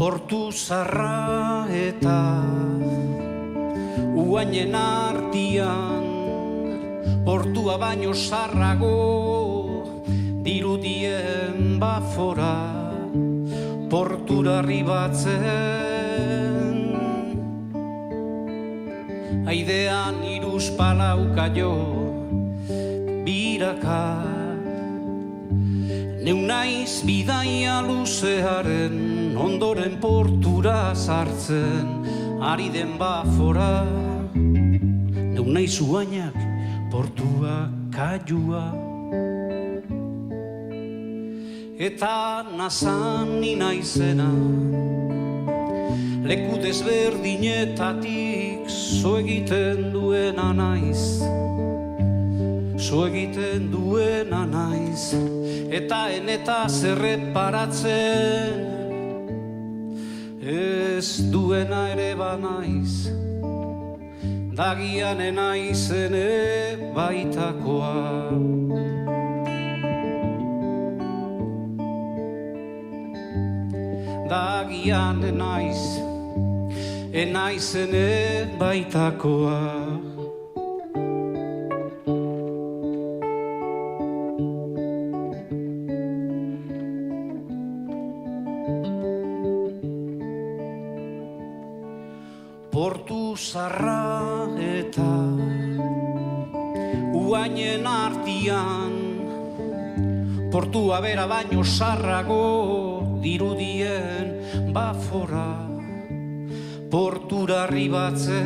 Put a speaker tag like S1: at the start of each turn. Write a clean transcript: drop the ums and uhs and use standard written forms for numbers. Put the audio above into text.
S1: Portu zarra eta uainen artian, portua baino zarrago dirudien bafora, portura arribatzen. Aidean iruz palaukaio biraka, neu naiz bidaia luzearen ondoren portura sartzen, ari den bafora. Neu naiz uainak portua kaiua, eta nazan ni naizena leku desberdinetatik zo egiten duena naiz, zo egiten duena naiz, eta eneta zerreparatzen ez duena ere banaiz, dagian enaizene baitakoa. Dagian enaizene baitakoa. Portu zarra eta uainen artian, portua bera baino zarrago dirudien bafora, portura arribatzen.